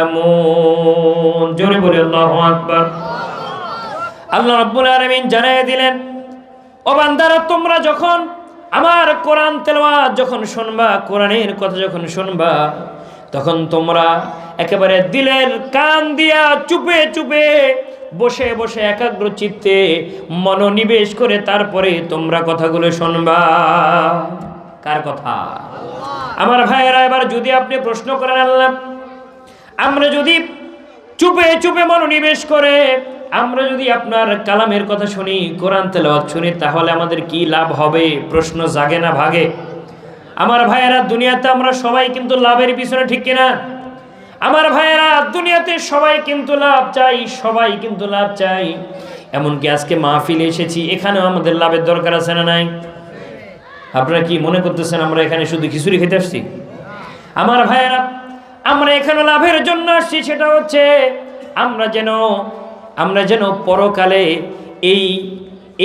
تُرْحَمُونَ। জোরে বলি আল্লাহু আকবার। আল্লাহ রাব্বুল আলামিন জানিয়ে দিলেন, ও বান্দারা, তোমরা যখন আমার কোরআন তেলাওয়াত যখন শুনবা, কোরআনের কথা যখন শুনবা, তখন তোমরা একেবারে দিলের কান দিয়া চুপে চুপে বসে বসে একাগ্র চিত্তে মনোনিবেশ করে তারপরে তোমরা কথাগুলো শুনবা। কার কথা? আমার ভাইয়েরা, এবার যদি আপনি প্রশ্ন করেন, আল্লাহ, আমরা যদি চুপে চুপে মনোনিবেশ করে আমরা যদি আপনার কালামের কথা শুনি, কোরআন তেলাওয়াত শুনি, তাহলে আমাদের কি লাভ হবে? প্রশ্ন জাগে না ভাগে? আমার ভাইয়েরা, দুনিয়াতে আমরা সবাই কিন্তু লাভের পিছনে, ঠিক কিনা? আমার ভাইয়েরা, দুনিয়াতে সবাই কিন্তু লাভ চাই, সবাই কিন্তু লাভ চাই। এমনকি আজকে মাহফিলে এসেছি, এখানেও আমাদের লাভের দরকার আছে না নাই? আপনারা কি মনে করতেছেন আমরা এখানে শুধু খিচুড়ি খেতে আসছি? আমার ভাইয়েরা, আমরা এখানে লাভের জন্য আসছি, সেটা হচ্ছে আমরা যেন পরকালে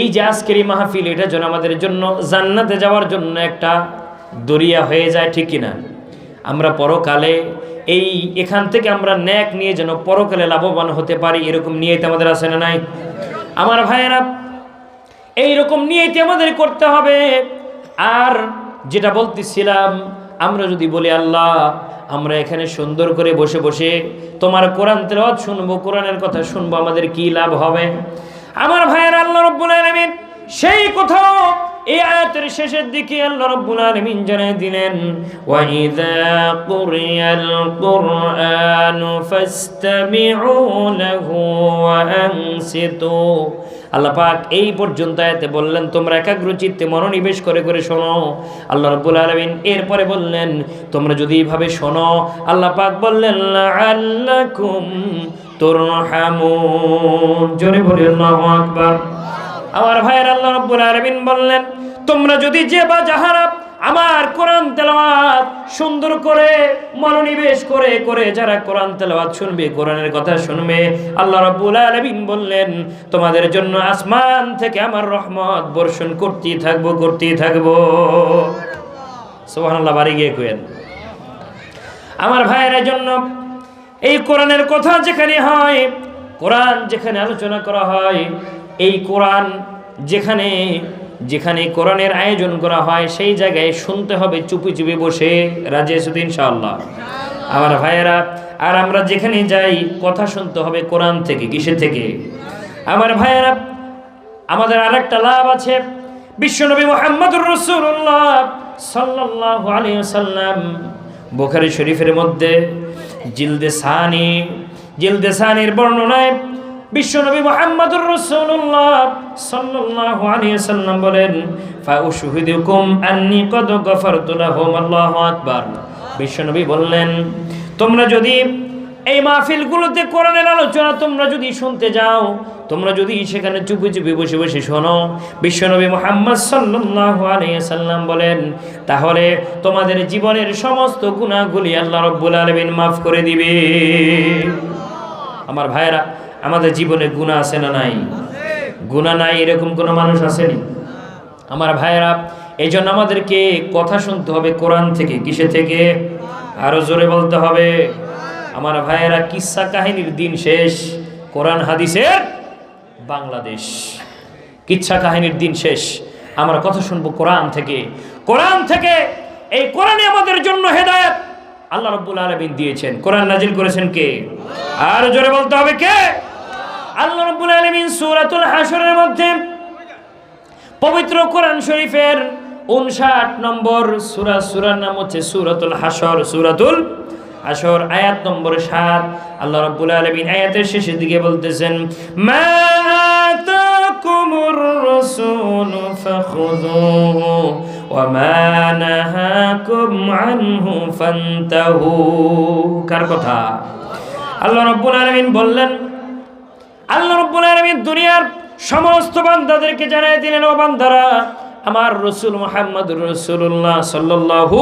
এই যে আজকের এই মাহফিল, এটা যেন আমাদের জন্য জান্নাতে যাওয়ার জন্য একটা দরিয়া হয়ে যায়, ঠিক কিনা? আমরা পরকালে এখান থেকে আমরা ন্যাক নিয়ে যেন পরকালে লাভবান হতে পারি, এরকম নিয়ত আমাদের আছে না নাই? আমার ভাইয়েরা, এইরকম নিয়ত আমাদের করতে হবে। আর যেটা বলতেছিলাম, আমরা যদি বলি আল্লাহ, আমরা এখানে সুন্দর করে বসে বসে তোমার কোরআন তেলাওয়াত শুনবো, কোরআনের কথা শুনবো, আমাদের কি লাভ হবে? আমার ভাইয়েরা, আল্লাহ রাব্বুল আলামিন সেই কোথাও এই আয়াতের শেষের দিকে আল্লাহ রাব্বুল আলামিন জানিয়ে দিলেন, ওয়াইযা কুরিয়াল কুরআনু ফাসতামিউ লাহু ওয়া আনসিতু। আল্লাহ পাক এই পর্যন্ত আয়াতে বললেন তোমরা একাগ্র চিত্তে মনোনিবেশ করে করে শোনো। আল্লাহ রাব্বুল আলামিন এরপরে বললেন তোমরা যদি এইভাবে শোনো, আল্লাহ পাক বললেন লাআল্লাকুম তুরহামুন। জোরে বলি আল্লাহু আকবার। আমার ভাইয়ের, আল্লাহ রাব্বুল আলামিন বললেন তোমরা যদি যে বা যাহারা আমার কোরআন তেলাওয়াত সুন্দর করে মনোনিবেশ করে করে যারা কোরআন তেলাওয়াত শুনবে, কোরআনের কথা শুনবে, আল্লাহ রাব্বুল আলামিন বললেন তোমাদের জন্য আসমান থেকে আমার রহমত বর্ষণ করতেই থাকবো। সুবহানাল্লাহ, বাড়ি গিয়ে কইেন। আমার ভাইয়ের জন্য এই কোরআনের কথা যেখানে হয়, কোরআন যেখানে আলোচনা করা হয়, এই কোরআন যেখানে যেখানে কোরআনের আয়োজন করা হয়, সেই জায়গায় শুনতে হবে চুপি চুপি বসে। রাজি আছো তো ইনশাআল্লাহ? আমার ভাইয়েরা, আর আমরা যেখানে যাই কথা শুনতে হবে কোরআন থেকে। কিসের থেকে? আমার ভাইয়েরা, আমাদের আরেকটা লাভ আছে। বিশ্বনবী মুহাম্মদুর রাসূলুল্লাহ সাল্লাল্লাহু আলাইহি ওয়াসাল্লাম বুখারী শরীফের মধ্যে জিলদে সানির বর্ণনায় বিশ্বনবী মুহাম্মদুর রাসূলুল্লাহ সাল্লাল্লাহু আলাইহি ওয়াসাল্লাম বলেন, ফাউশহিদুকুম আন্নী কদ গফারতু লাহুম। আল্লাহু আকবার। বিশ্বনবী বললেন তোমরা যদি এই মাহফিলগুলোতে কোরআনের আলোচনা তোমরা যদি শুনতে যাও, তোমরা যদি সেখানে চুপি চুপি বসে বসে শোনো, বিশ্বনবী মুহাম্মদ সাল্লাল্লাহু আলাইহি ওয়াসাল্লাম বলেন তাহলে তোমাদের জীবনের সমস্ত গুনাহগুলি আল্লাহ রাব্বুল আলামিন মাফ করে দিবে। আমার ভাইয়েরা, আমাদের জীবনে গুনাহ আছে না নাই? গুনাহ নাই এরকম কোনো মানুষ আসেনি? আমার ভাইয়েরা, এই জন্য আমাদেরকে কথা শুনতে হবে কোরআন থেকে। কিসে থেকে? আরো জোরে বলতে হবে। আমার ভাইয়েরা, কিসসা কাহিনীর দিন শেষ, কোরআন হাদিসের বাংলাদেশ। কিচ্ছা কাহিনীর দিন শেষ, আমরা কথা শুনবো কোরআন থেকে। কোরআন থেকে, এই কোরআনে আমাদের জন্য হেদায়েত আল্লাহ রাব্বুল আলামিন দিয়েছেন। কোরআন নাজিল করেছেন কে? আর জোরে বলতে হবে কে? আল্লাহ রাব্বুল আলামিন সূরাতুল হাশরের মধ্যে, পবিত্র কোরআন শরীফের 59 নম্বর সূরার নাম হচ্ছে সূরাতুল হাশর। সূরাতুল হাশর আয়াত নম্বর 7। আল্লাহ রাব্বুল আলামিন আয়াতের শেষের দিকে বলতেছেন, মা আতাকুমুর রাসূলু ফাখুযুহু ওয়া মা নাহাকুম আনহু ফান্তাহু। কার কথা? আল্লাহ রাব্বুল আলামিন বললেন, আল্লাহ রাব্বুল আলামিন দুনিয়ার সমস্ত বান্দাদেরকে জানাই দিলেন, ও বান্দারা, আমার রাসূল মুহাম্মদুর রাসূলুল্লাহ সাল্লাল্লাহু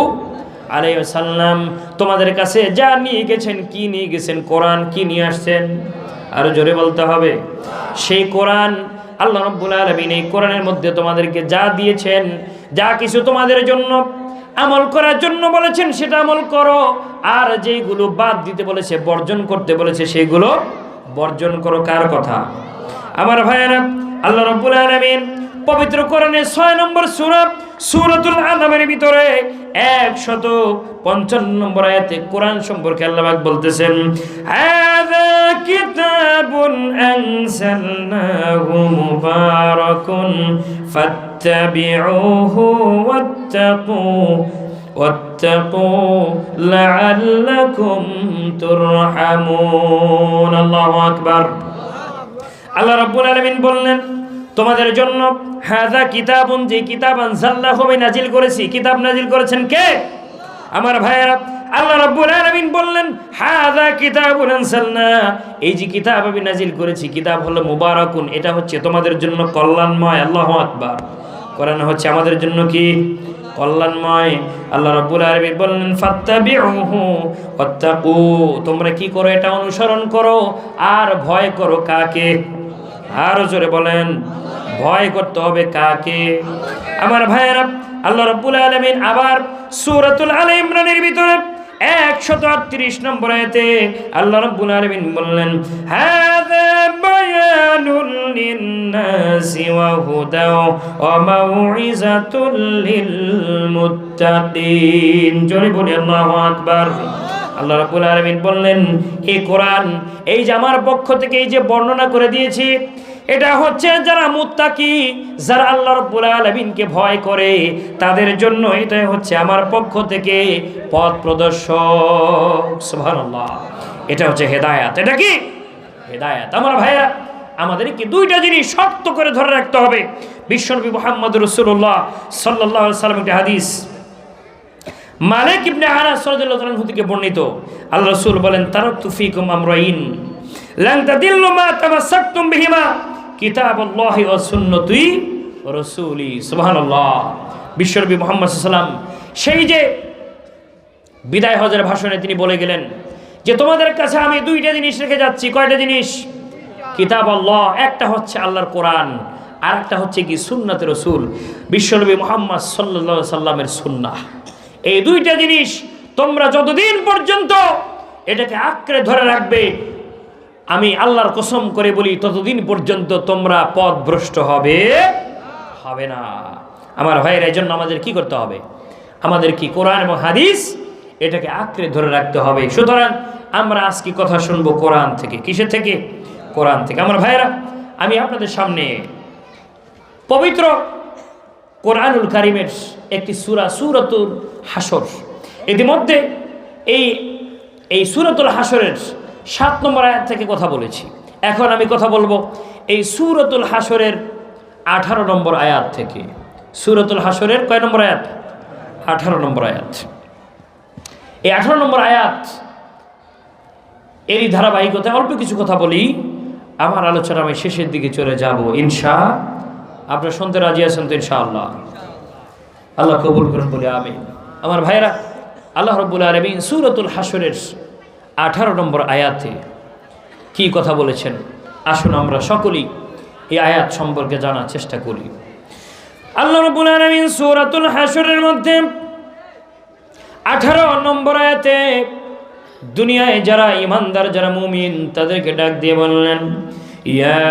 আলাইহি ওয়াসাল্লাম তোমাদের কাছে যা নিয়ে গেছেন, কি নিয়ে গেছেন? কোরআন। কি নিয়ে আসছেন? আরো জোরে বলতে হবে। সেই কোরআন, আল্লাহ রাব্বুল আলামিন এই কোরআনের মধ্যে তোমাদেরকে যা দিয়েছেন, যা কিছু তোমাদের জন্য আমল করার জন্য বলেছেন সেটা আমল করো, আর যেগুলো বাদ দিতে বলেছে, বর্জন করতে বলেছে, সেগুলো বর্জন করো। কার কথা? আমার ভাইয়েরা, আল্লাহ রাব্বুল আলামিন পবিত্র কোরআনের 6 নম্বর সূরা সূরাতুল আনামের ভিতরে 155 নম্বর আয়াতে কোরআন সম্পর্কে আল্লাহ পাক বলতেছেন, হাযা কিতাবুন আনজালনাহু মুবারাকুন ফাত্তাবিউহু ওয়াত্তাকু লাআল্লাকুম তুরহামুন। আল্লাহু আকবার। আল্লাহ রাব্বুল আলামিন বললেন, তোমাদের জন্য হাযা কিতাবুন, যে কিতাব আনজালনাহু আমি নাজিল করেছি। কিতাব নাজিল করেছেন কে? আমার ভাইয়েরা, আল্লাহ রাব্বুল আলামিন বললেন, হাযা কিতাবুন আনজালনা, এই যে কিতাব আমি নাজিল করেছি, কিতাব হলো মুবারাকুন, এটা হচ্ছে তোমাদের জন্য কল্যাণময়। আল্লাহু আকবার। কোরআন হচ্ছে আমাদের জন্য কি? কল্যাণময়। আল্লাহ রাব্বুল আলামিন বললেন, ফাত্তাবিউহু ওয়াত্তাকু, তোমরা কি করো? এটা অনুসরণ করো আর ভয় করো। কাকে? আরো জোরে বলেন, ভয় করতে হবে কাকে? আমার ভাইয়েরা, আল্লাহ রাব্বুল আলামিন আবার সূরাতুল আলে ইমরানের ভিতরে 138 নম্বর আয়াতে আল্লাহ রাব্বুল আলামিন বললেন, হাযা বায়ানুল লিন-নাসি ওয়া হুদাও ওয়া মাউইযাতুল লিল মুত্তাকিন। জোরে বলি আল্লাহু আকবার। আল্লাহ রাব্বুল আলামিন বললেন, এই কোরআন, এই যে আমার পক্ষ থেকে এই যে বর্ণনা করে দিয়েছি, এটা হচ্ছে যারা মুত্তাকি, যারা আল্লাহ রাব্বুল আলামিনকে ভয় করে, তাদের জন্য এটাই হচ্ছে আমার পক্ষ থেকে পথ প্রদর্শক। সুবহানাল্লাহ। এটা হচ্ছে হেদায়েত। এটা কি? হেদায়েত। আমার ভাইরা, আমাদেরকে দুইটা জিনিস শক্ত করে ধরে রাখতে হবে। বিশ্বনবী মুহাম্মদ রাসূলুল্লাহ সাল্লাল্লাহু আলাইহি ওয়াসাল্লাম একটা হাদিস, মালিক ইবনে আনাস রাদিয়াল্লাহু আনহু থেকে বর্ণিত, আল্লাহ রাসূল বলেন, তারাকতু ফীকুম আমরাইন লান তাদিল্লু মা তামাসসাকতুম বিহিমা কিতাবুল্লাহি ওয়া সুন্নতি রাসূলি। সুবহানাল্লাহ। বিশ্বনবী মুহাম্মদ সাল্লাল্লাহু আলাইহি ওয়াসাল্লাম সেই যে বিদায় হজের ভাষণে তিনি বলে গেলেন যে তোমাদের কাছে আমি দুইটা জিনিস রেখে যাচ্ছি। কয়টা জিনিস? কিতাবুল্লাহ, একটা হচ্ছে আল্লাহর কোরআন, আর একটা হচ্ছে কি? সুন্নাতে রাসূল, বিশ্বনবী মুহাম্মদ সাল্লাল্লাহু আলাইহি ওয়াসাল্লামের সুন্নাহ। এই দুইটা জিনিস তোমরা যতদিন পর্যন্ত এটাকে আঁকড়ে ধরে রাখবে, আমি আল্লাহর কসম করে বলি, ততদিন পর্যন্ত তোমরা পথভ্রষ্ট হবে না। আমার ভাইয়ের, এই জন্য আমাদের কি করতে হবে? আমাদের কি কোরআন এবং হাদিস এটাকে আঁকড়ে ধরে রাখতে হবে। সুতরাং আমরা আজকে কথা শুনবো কোরআন থেকে। কিসের থেকে? কোরআন থেকে। আমার ভাইয়েরা, আমি আপনাদের সামনে পবিত্র কোরআনুল কারীমের একটি সূরা, সূরাতুল হাশর, ইতিমধ্যে এই সূরাতুল হাশরের 7 নম্বর আয়াত থেকে কথা বলেছি। এখন আমি কথা বলবো এই সূরাতুল হাশরের 18 নম্বর আয়াত থেকে। সূরাতুল হাশরের কয় নম্বর আয়াত? 18 নম্বর আয়াত। এই 18 নম্বর আয়াত, এরই ধারাবাহিকতায় অল্প কিছু কথা বলি। আমার আলোচনা আমি শেষের দিকে চলে যাব ইনশাআল্লাহ। আপনারা শুনতে রাজি আছেন তো? ইনশাআল্লাহ। আল্লাহ কবুল করুন বলে আমিন। আমার ভাইরা, আল্লাহ রাব্বুল আলামিন সূরাতুল হাশরের 18 নম্বর আয়াতে কি কথা বলেছেন, আসুন আমরা সকলেই এই আয়াত সম্পর্কে জানার চেষ্টা করি। আল্লাহ রাব্বুল আলামিন সূরাতুল হাশরের মধ্যে 18 নম্বর আয়াতে দুনিয়ায় যারা ইমানদার, যারা মুমিন, তাদেরকে ডাক দিয়ে বললেন, ইয়া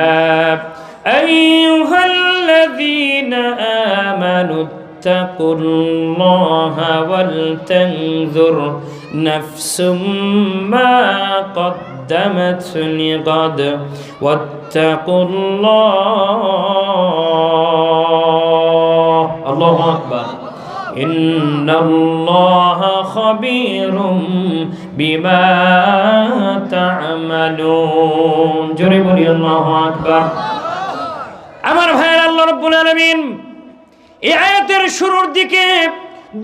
আইয়ুহাল্লাযীনা আমানু ইত্তাকুল্লাহা ওয়াল তানজুর নাফসুম মা قدمت لغد واتقوا الله الله أكبر إن الله خبير بما تعملون جربوا الله أكبر আমার ভাইয়ের আল্লাহ রাব্বুল আলামিন এই আয়াতের শুরুর দিকে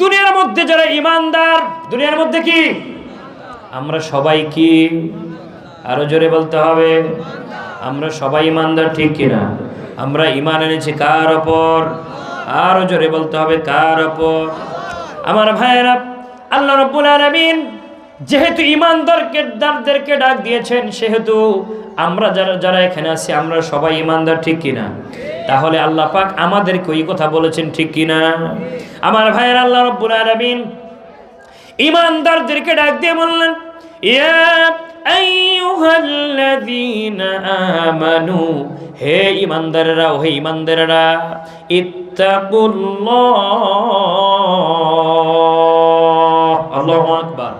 দুনিয়ার মধ্যে যারা ঈমানদার, দুনিয়ার মধ্যে কি আমরা সবাই কি, আরো জোরে বলতে হবে, আমরা সবাই ইমানদার, ঠিক কিনা? আমরা ইমান এনেছি কার ওপর? আরো জোরে বলতে হবে, কার ওপর? আমার ভাইয়েরা, আল্লাহ রাব্বুল আলামিন যেহেতু ইমানদারদেরকে ডাক দিয়েছেন, সেহেতু আমরা যারা এখানে আছি আমরা সবাই ইমানদার, ঠিক কিনা? তাহলে আল্লাহ পাক আমাদেরকে ওই কথা বলেছেন, ঠিক কিনা? আমার ভাইয়েরা, আল্লাহ রাব্বুল আলামিন ইমানদারদেরকে ডাক দিয়ে বললেন, ইয়া আইয়ুহাল্লাযীনা আমানু, হে ইমানদাররা, হে ইমানদাররা, ইত্তাকুল্লাহ, আল্লাহু আকবার।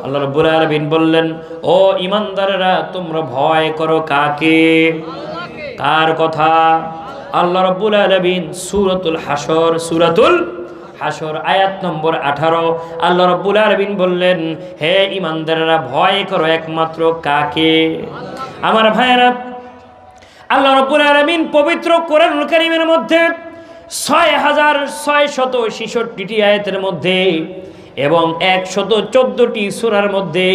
আল্লাহ রাব্বুল আলামিন বললেন, ও ইমানদাররা, তোমরা ভয় করো কাকে? কার কথা? আল্লাহ রাব্বুল আলামিন সূরাতুল হাসর আয়াত নম্বর 18 আল্লাহ রাব্বুল আলামিন বললেন, হে ইমানদাররা, ভয় করো একমাত্র কাকে? আমার ভাইয়েরা, আল্লাহ রাব্বুল আলামিন পবিত্র কোরআনুল কারীমের মধ্যে 6666টি আয়াতের মধ্যে এবং 114টি সূরার মধ্যে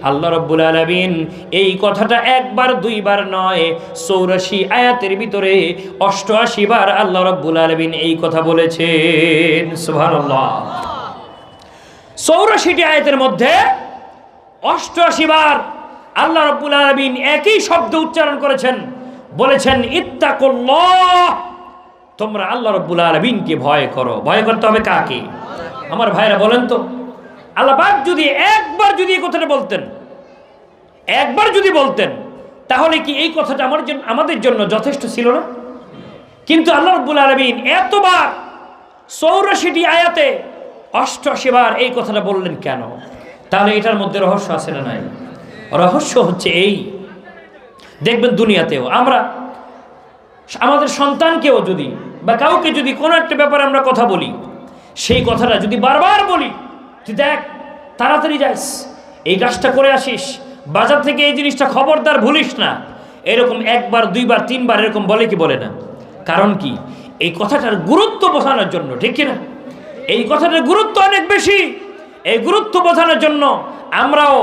আল্লাহ রাব্বুল আলামিন এই কথাটা একবার দুইবার নয়, 84 আয়াতের ভিতরে 88 বার আল্লাহ রাব্বুল আলামিন এই কথা বলেছেন। সুবহানাল্লাহ। 84টি আয়াতের মধ্যে 88 বার আল্লাহ রাব্বুল আলামিন একই শব্দ উচ্চারণ করেছেন, বলেছেন ইত্তাকুল্লাহ, তোমরা আল্লাহ রাব্বুল আলামিনকে ভয় করো। ভয় করতে হবে কাকে? আমার ভাইরা বলেন তো, আল্লাহ পাক যদি একবার যদি এই কথাটা বলতেন, একবার যদি বলতেন, তাহলে কি এই কথাটা আমাদের জন্য যথেষ্ট ছিল না? কিন্তু আল্লাহ রাব্বুল আলামিন এতবার 84টি আয়াতে 88 বার এই কথাটা বললেন কেন? তাহলে এটার মধ্যে রহস্য আছে না নাই? রহস্য হচ্ছে এই, দেখবেন দুনিয়াতেও আমরা আমাদের সন্তানকেও যদি বা কাউকে যদি কোনো একটা ব্যাপারে আমরা কথা বলি, সেই কথাটা যদি বারবার বলি, তুই দেখ, তাড়াতাড়ি যাস, এই কাজটা করে আসিস, বাজার থেকে এই জিনিসটা খবরদার ভুলিস না, এরকম একবার দুইবার তিনবার এরকম বলে কি বলে না? কারণ কি? এই কথাটার গুরুত্ব বোঝানোর জন্য, ঠিক কিনা? এই কথাটার গুরুত্ব অনেক বেশি। এই গুরুত্ব বোঝানোর জন্য আমরাও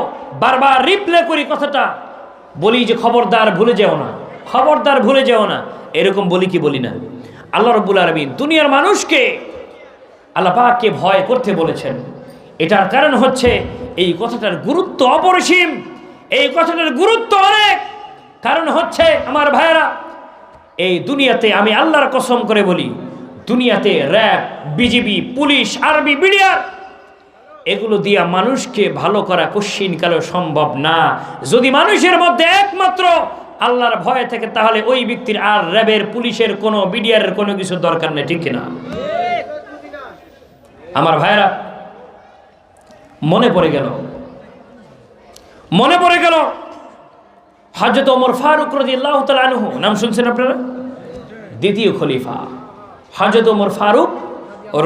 বারবার রিপ্লে করি, কথাটা বলি যে খবরদার ভুলে যেও না, খবরদার ভুলে যেও না, এরকম বলি কি বলি না? আল্লাহ রাব্বুল আলামিন দুনিয়ার মানুষকে আল্লাহ পাককে ভয় করতে বলেছেন। এটার কারণ হচ্ছে এই কথাটার গুরুত্ব অপরিসীম, এই কথাটার গুরুত্ব অনেক। কারণ হচ্ছে আমার ভাইয়েরা, এই দুনিয়াতে আমি আল্লাহর কসম করে বলি, দুনিয়াতে RAB, BGB, police, army, BDR, এগুলো দিয়ে মানুষকে ভালো করা কশ্চিনকালেও সম্ভব না। যদি মানুষের মধ্যে একমাত্র আল্লাহর ভয় থাকে, তাহলে ওই ব্যক্তির আর র্যাবের, পুলিশের, কোনো বিডিআরের কোনো কিছু দরকার নেই, ঠিক কিনা? আমার ভাইরা, মনে পড়ে গেল হযরত ওমর ফারুক রাদিয়াল্লাহু তাআলা আনহু, নাম শুনছেন আপনারা? দ্বিতীয় খলিফা হযরত ওমর ফারুক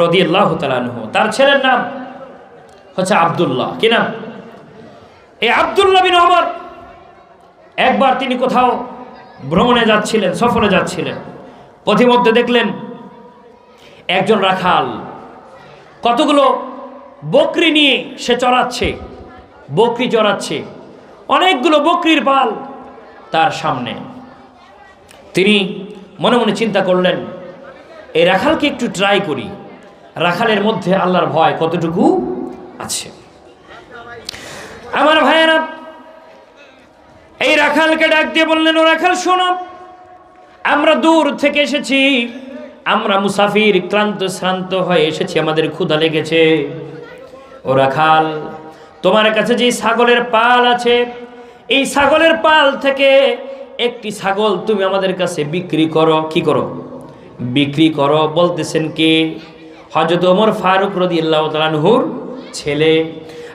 রাদিয়াল্লাহু তাআলা আনহু, তার ছেলের নাম হচ্ছে আব্দুল্লাহ। কি নাম? এই আব্দুল্লাহ বিন ওমর, একবার তিনি কোথাও ভ্রমণে যাচ্ছিলেন, সফরে যাচ্ছিলেন, পথিমধ্যে দেখলেন একজন রাখাল কতগুলো বকরি নিয়ে সে চড়াচ্ছে, বকরি চড়াচ্ছে, অনেকগুলো বকরির পাল তার সামনে। তিনি মনে মনে চিন্তা করলেন, এই রাখালকে একটু ট্রাই করি, রাখালের মধ্যে আল্লাহর ভয় কতটুকু আছে। আমার ভাইয়েরা, এই রাখালকে ডাক দিয়ে বললেন, ও রাখাল শোনো, আমরা দূর থেকে এসেছি, আমরা মুসাফির, ক্লান্ত শ্রান্ত হয়ে এসেছি, আমাদের ক্ষুধা লেগেছে। ও রাখাল, তোমার কাছে যে ছাগলের পাল আছে, এই ছাগলের পাল থেকে একটি ছাগল তুমি আমাদের কাছে বিক্রি করো। কি করো? বিক্রি করো। বলতেছেন কে? হযরত ওমর ফারুক রাদিয়াল্লাহু তাআলা আনহুর ছেলে।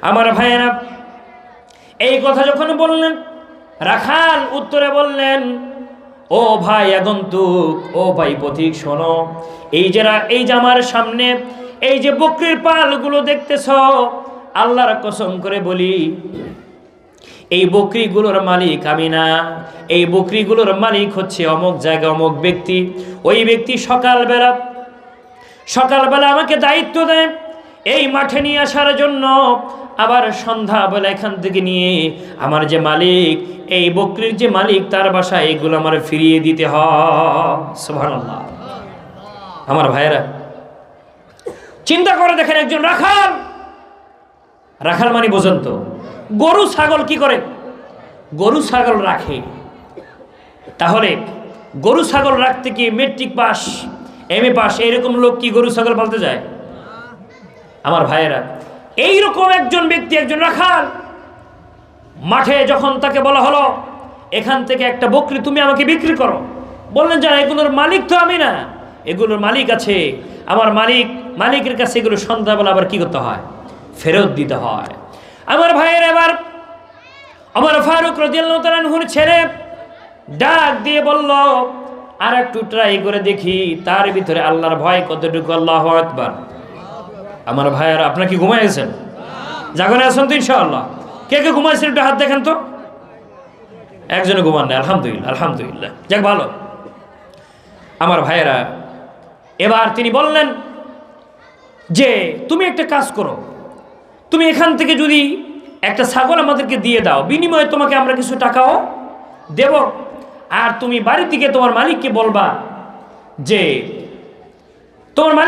আমার ভাইয়েরা, এই কথা যখন বললেন, রাখাল উত্তরে বললেন, ও ভাই আগন্তুক, ও ভাই পথিক, শোনো, এই যে আমার সামনে এই যে বকরির পালগুলো দেখতেছ, আল্লাহর কসম করে বলি, এই বকরিগুলোর মালিক আমি না। এই বকরিগুলোর মালিক হচ্ছে অমুক জায়গা অমুক ব্যক্তি। ওই ব্যক্তি সকালবেলা আমাকে দায়িত্ব দেয় এই মাঠে নিয়ে আসার জন্য, আবার সন্ধ্যাবেলা এখান থেকে নিয়ে আমার যে মালিক, এই বকরির যে মালিক, তার বাসায় এগুলো আমার ফিরিয়ে দিতে হয়। সুবহানাল্লাহ। আমার ভাইয়েরা, চিন্তা করে দেখেন, একজন রাখাল মানে বোঝেন তো, গরু ছাগল কি করে? গরু ছাগল রাখে। তাহলে গরু ছাগল রাখতে কি মেট্রিক পাস, MA পাস এরকম লোক কি গরু ছাগল পালতে যায়? আমার ভাইয়েরা, এইরকম একজন ব্যক্তি, একজন রাখাল, মাঠে যখন তাকে বলা হলো এখান থেকে একটা বকরি তুমি আমাকে বিক্রি করো, বললেন যে এগুলোর মালিক তো আমি না, এগুলোর মালিক আছে আমার মালিকের কাছে। এগুলো সন্ধ্যাবেলা আবার কি করতে হয়? ফেরত দিতে হয়। আমার ভাইয়ের, এবার ওমর ফারুক রাদিয়াল্লাহু তাআলা আনহুর ছেলে ডাক দিয়ে বলল, আর একটু ট্রাই করে দেখি তার ভিতরে আল্লাহর ভয় কতটুকু। আল্লাহু আকবার। আমার ভাইয়েরা, আপনারা কি ঘুমায় গেছেন? জাগরে আছেন তো ইনশাআল্লাহ? কে কে ঘুমাইছেন একটু হাত দেখেন তো। একজনে ঘুমান না, আলহামদুলিল্লাহ, আলহামদুলিল্লাহ, যাক ভালো। আমার ভাইয়েরা, এবার তিনি বললেন যে তুমি একটা কাজ করো, তুমি এখান থেকে যদি একটা ছাগল আমাদেরকে দিয়ে দাও, বিনিময়ে তোমাকে আমরা কিছু টাকাও দেব, আর তুমি বাড়ি থেকে তোমার মালিককে বলবা যে তোমার মালিক